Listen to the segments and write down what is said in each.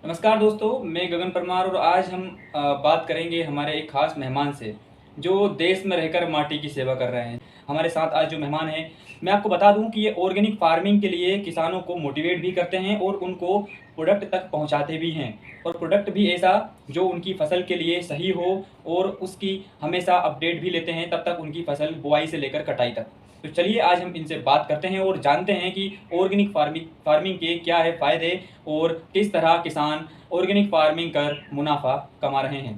नमस्कार दोस्तों, मैं गगन परमार और आज हम बात करेंगे हमारे एक खास मेहमान से जो देश में रहकर माटी की सेवा कर रहे हैं। हमारे साथ आज जो मेहमान हैं, मैं आपको बता दूं कि ये ऑर्गेनिक फार्मिंग के लिए किसानों को मोटिवेट भी करते हैं और उनको प्रोडक्ट तक पहुंचाते भी हैं, और प्रोडक्ट भी ऐसा जो उनकी फसल के लिए सही हो और उसकी हमेशा अपडेट भी लेते हैं तब तक उनकी फसल बुआई से लेकर कटाई तक। तो चलिए आज हम इनसे बात करते हैं और जानते हैं कि ऑर्गेनिक फार्मिंग के क्या है फ़ायदे और किस तरह किसान ऑर्गेनिक फार्मिंग कर मुनाफा कमा रहे हैं।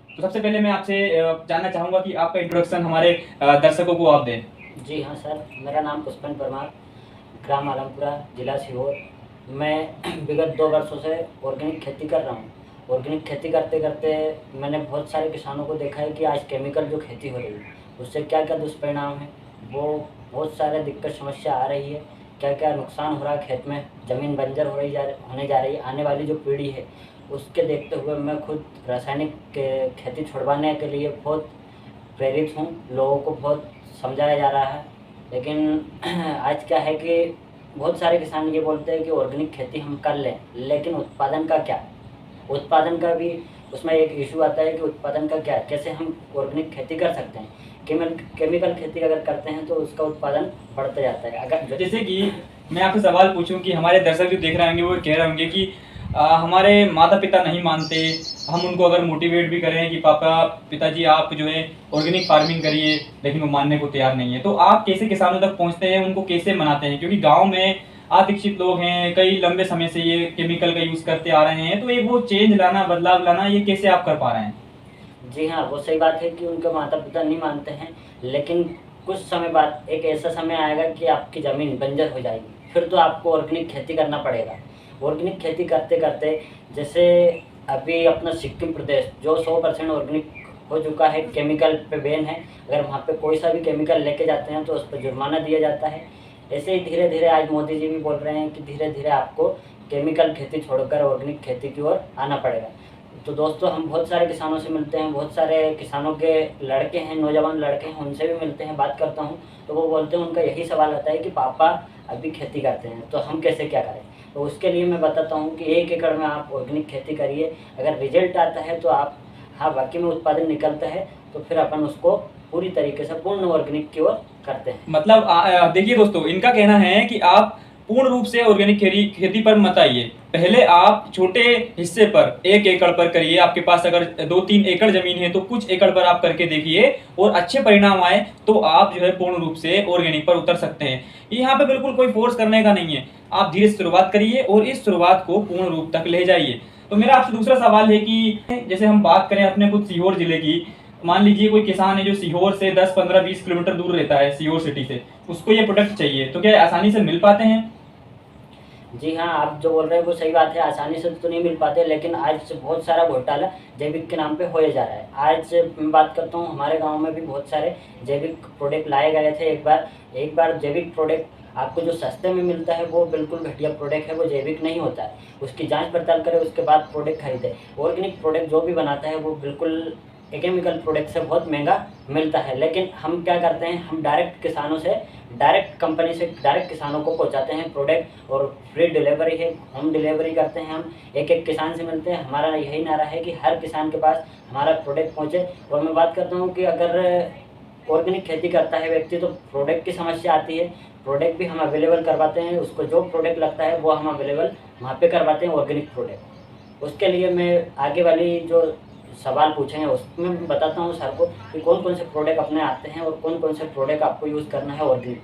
तो सबसे पहले मैं आपसे जानना चाहूँगा कि आपका इंट्रोडक्शन हमारे दर्शकों को आप दें। जी हाँ सर, मेरा नाम पुष्पन परमार, ग्राम आलमपुरा, जिला सीहोर। मैं विगत 2 वर्षों से ऑर्गेनिक खेती कर रहा हूँ। ऑर्गेनिक खेती करते करते मैंने बहुत सारे किसानों को देखा है कि आज केमिकल जो खेती हो रही है उससे क्या क्या दुष्परिणाम है, वो बहुत सारे दिक्कत समस्या आ रही है, क्या क्या नुकसान हो रहा है खेत में, ज़मीन बंजर होने जा रही है। आने वाली जो पीढ़ी है उसके देखते हुए मैं खुद रासायनिक खेती छुड़वाने के लिए बहुत प्रेरित हूँ। लोगों को बहुत समझाया जा रहा है, लेकिन आज क्या है कि बहुत सारे किसान ये बोलते हैं कि ऑर्गेनिक खेती हम कर लें, लेकिन उत्पादन का क्या? उत्पादन का भी उसमें एक इशू आता है कि उत्पादन का क्या, कैसे हम ऑर्गेनिक खेती कर सकते हैं। केमिकल खेती अगर करते हैं तो उसका उत्पादन बढ़ता जाता है। अगर जैसे कि मैं आपसे सवाल पूछूं कि हमारे दर्शक जो देख रहे होंगे वो कह रहे होंगे कि हमारे माता पिता नहीं मानते, हम उनको अगर मोटिवेट भी करें कि पापा पिताजी आप जो है ऑर्गेनिक फार्मिंग करिए, लेकिन वो मानने को तैयार नहीं है। तो आप कैसे किसानों तक पहुंचते हैं, उनको कैसे मनाते हैं? क्योंकि गांव में अशिक्षित लोग हैं, कई लंबे समय से ये केमिकल का यूज़ करते आ रहे हैं, तो एक वो चेंज लाना, बदलाव लाना, ये कैसे आप कर पा रहे हैं? जी हाँ, वो सही बात है कि उनके माता पिता नहीं मानते हैं, लेकिन कुछ समय बाद एक ऐसा समय आएगा कि आपकी ज़मीन बंजर हो जाएगी, फिर तो आपको ऑर्गेनिक खेती करना पड़ेगा। ऑर्गेनिक खेती करते करते, जैसे अभी अपना सिक्किम प्रदेश जो 100% ऑर्गेनिक हो चुका है, केमिकल पे बैन है। अगर वहाँ पे कोई सा भी केमिकल लेके जाते हैं तो उस पर जुर्माना दिया जाता है। ऐसे ही धीरे धीरे आज मोदी जी भी बोल रहे हैं कि धीरे धीरे आपको केमिकल खेती छोड़कर ऑर्गेनिक खेती की ओर आना पड़ेगा। तो दोस्तों, हम बहुत सारे किसानों से मिलते हैं, बहुत सारे किसानों के लड़के हैं, नौजवान लड़के हैं, उनसे भी मिलते हैं, बात करता हूँ। तो वो बोलते हैं, उनका यही सवाल आता है कि पापा अभी खेती करते हैं तो हम कैसे क्या करें। तो उसके लिए मैं बताता हूँ कि 1 एकड़ में आप ऑर्गेनिक खेती करिए। अगर रिजल्ट आता है तो आप, हाँ वाकई में उत्पादन निकलता है, तो फिर अपन उसको पूरी तरीके से पूर्ण ऑर्गेनिक की ओर करते हैं। मतलब देखिए दोस्तों, इनका कहना है कि आप पूर्ण रूप से ऑर्गेनिक खेती पर मत आइए। पहले आप छोटे हिस्से पर 1 एकड़ पर करिए। आपके पास अगर 2-3 एकड़ जमीन है तो कुछ एकड़ पर आप करके देखिए, और अच्छे परिणाम आए तो आप जो है पूर्ण रूप से ऑर्गेनिक पर उतर सकते हैं। यहाँ पे बिल्कुल कोई फोर्स करने का नहीं है, आप धीरे से शुरुआत करिए और इस शुरुआत को पूर्ण रूप तक ले जाइए। तो मेरा आपसे दूसरा सवाल है कि जैसे हम बात करें अपने खुद सीहोर जिले की, मान लीजिए कोई किसान है जो सीहोर से 10-15-20 किलोमीटर दूर रहता है, सीहोर सिटी से, उसको ये प्रोडक्ट चाहिए, तो क्या आसानी से मिल पाते हैं? जी हाँ, आप जो बोल रहे हैं वो सही बात है, आसानी से तो नहीं मिल पाते, लेकिन आज बहुत सारा घोटाला जैविक के नाम पे होया जा रहा है। आज मैं बात करता हूँ, हमारे गांव में भी बहुत सारे जैविक प्रोडक्ट लाए गए थे। एक बार जैविक प्रोडक्ट आपको जो सस्ते में मिलता है वो बिल्कुल घटिया प्रोडक्ट है, वो जैविक नहीं होता है। उसकी जांच पड़ताल करें, उसके बाद प्रोडक्ट खरीदें। ऑर्गेनिक प्रोडक्ट जो भी बनाता है वो बिल्कुल केमिकल प्रोडक्ट से बहुत महंगा मिलता है, लेकिन हम क्या करते हैं, हम डायरेक्ट किसानों से, डायरेक्ट कंपनी से डायरेक्ट किसानों को पहुंचाते हैं प्रोडक्ट, और फ्री डिलीवरी है, होम डिलीवरी करते हैं। हम एक एक किसान से मिलते हैं। हमारा यही नारा है कि हर किसान के पास हमारा प्रोडक्ट पहुंचे। और मैं बात करता हूं कि अगर ऑर्गेनिक खेती करता है व्यक्ति तो प्रोडक्ट की समस्या आती है, प्रोडक्ट भी हम अवेलेबल करवाते हैं। उसको जो प्रोडक्ट लगता है वो हम अवेलेबल वहाँ पे करवाते हैं, ऑर्गेनिक प्रोडक्ट। उसके लिए मैं आगे वाली जो सवाल पूछेंगे उसमें मैं बताता हूँ सर को कि कौन कौन से प्रोडक्ट अपने आते हैं और कौन कौन से प्रोडक्ट आपको यूज़ करना है ऑर्गेनिक।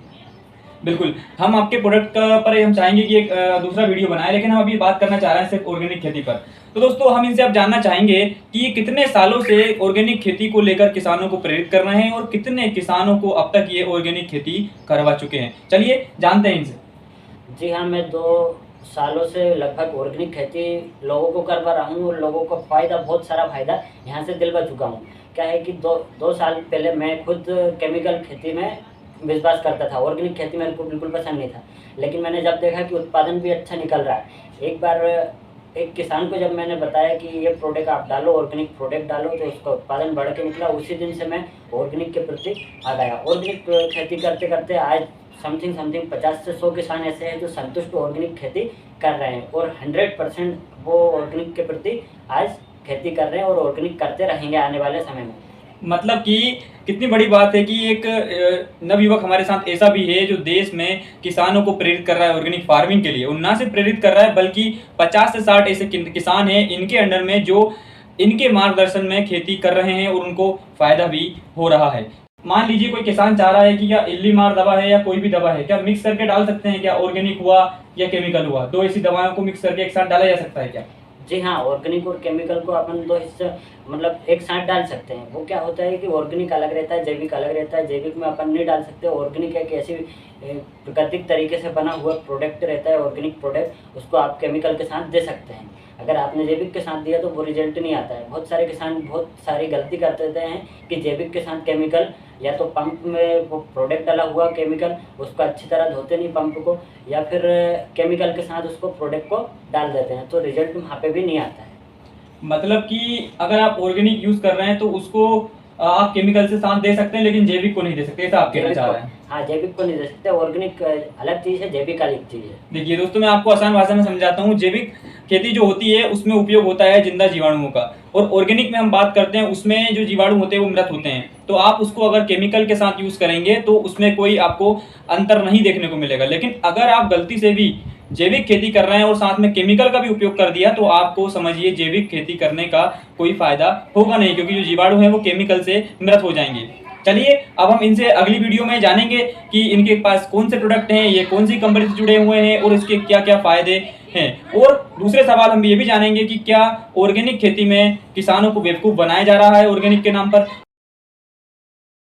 बिल्कुल, हम आपके प्रोडक्ट का पर हम चाहेंगे कि एक दूसरा वीडियो बनाएं, लेकिन हम अभी बात करना चाह रहे हैं सिर्फ ऑर्गेनिक खेती पर। तो दोस्तों, हम इनसे अब जानना चाहेंगे कि ये कितने सालों से ऑर्गेनिक खेती को लेकर किसानों को प्रेरित कर रहे हैं और कितने किसानों को अब तक ये ऑर्गेनिक खेती करवा चुके हैं। चलिए जानते हैं इनसे। जी हाँ, मैं 2 सालों से लगभग ऑर्गेनिक खेती लोगों को करवा रहा हूँ, और लोगों को फ़ायदा, बहुत सारा फ़ायदा यहाँ से दिलवा चुका हूँ। क्या है कि दो साल पहले मैं खुद केमिकल खेती में विश्वास करता था, ऑर्गेनिक खेती मेरे को बिल्कुल पसंद नहीं था। लेकिन मैंने जब देखा कि उत्पादन भी अच्छा निकल रहा है, एक बार एक किसान को जब मैंने बताया कि ये प्रोडक्ट आप डालो, ऑर्गेनिक प्रोडक्ट डालो, तो उसका उत्पादन बढ़ के निकला। उसी दिन से मैं ऑर्गेनिक के प्रति आ गया। ऑर्गेनिक खेती करते करते आज समथिंग 50 से 100 किसान ऐसे हैं जो संतुष्ट ऑर्गेनिक खेती कर रहे हैं और 100% वो ऑर्गेनिक के प्रति आज खेती कर रहे हैं और ऑर्गेनिक करते रहेंगे आने वाले समय में। मतलब कि कितनी बड़ी बात है कि एक नवयुवक हमारे साथ ऐसा भी है जो देश में किसानों को प्रेरित कर रहा है ऑर्गेनिक फार्मिंग के लिए। और ना सिर्फ प्रेरित कर रहा है बल्कि 50 से 60 ऐसे किसान हैं इनके अंडर में जो इनके मार्गदर्शन में खेती कर रहे हैं और उनको फायदा भी हो रहा है। मान लीजिए कोई किसान चाह रहा है कि क्या इल्ली मार दवा है या कोई भी दवा है, क्या मिक्स करके डाल सकते हैं? क्या ऑर्गेनिक हुआ या केमिकल हुआ, दो ऐसी दवाओं को मिक्स करके एक साथ डाला जा सकता है क्या? जी हाँ, ऑर्गेनिक और केमिकल को अपन दो हिस्से मतलब एक साथ डाल सकते हैं। वो क्या होता है कि ऑर्गेनिक अलग रहता है, जैविक अलग रहता है। जैविक में अपन नहीं डाल सकते। ऑर्गेनिक एक ऐसी प्राकृतिक तरीके से बना हुआ प्रोडक्ट रहता है, ऑर्गेनिक प्रोडक्ट, उसको आप केमिकल के साथ दे सकते हैं। अगर आपने जैविक के साथ दिया तो वो रिजल्ट नहीं आता है। बहुत सारे किसान बहुत सारी गलती कर देते हैं कि जैविक के साथ केमिकल, या तो पंप में वो प्रोडक्ट डाला हुआ केमिकल, उसको अच्छी तरह धोते नहीं पंप को, या फिर केमिकल के साथ उसको प्रोडक्ट को डाल देते हैं, तो रिजल्ट वहाँ पे भी नहीं आता है। मतलब कि अगर आप ऑर्गेनिक यूज कर रहे हैं तो उसको आप केमिकल से साथ दे सकते हैं लेकिन जैविक को नहीं दे सकते, ऐसा आप कहना चाह रहे हैं? हाँ, जैविक को नहीं दे सकते। ऑर्गेनिक अलग चीज़ है, जैविक अलग चीज़ है। देखिए दोस्तों, मैं आपको आसान भाषा में समझाता हूँ। जैविक खेती जो होती है उसमें उपयोग होता है जिंदा जीवाणुओं का, और ऑर्गेनिक में हम बात करते हैं उसमें जो जीवाणु होते हैं वो मृत होते हैं। तो आप उसको अगर केमिकल के साथ यूज करेंगे तो उसमें कोई आपको अंतर नहीं देखने को मिलेगा। लेकिन अगर आप गलती से भी जैविक खेती कर रहे हैं और साथ में केमिकल का भी उपयोग कर दिया तो आपको समझिए जैविक खेती करने का कोई फायदा होगा नहीं, क्योंकि जो जीवाणु हैं वो केमिकल से मृत हो जाएंगे। चलिए अब हम इनसे अगली वीडियो में जानेंगे कि इनके पास कौन से प्रोडक्ट हैं, ये कौन सी कंपनी से जुड़े हुए हैं और इसके क्या क्या फायदे हैं। और दूसरे सवाल हम ये भी जानेंगे कि क्या ऑर्गेनिक खेती में किसानों को बेवकूफ़ बनाया जा रहा है ऑर्गेनिक के नाम पर।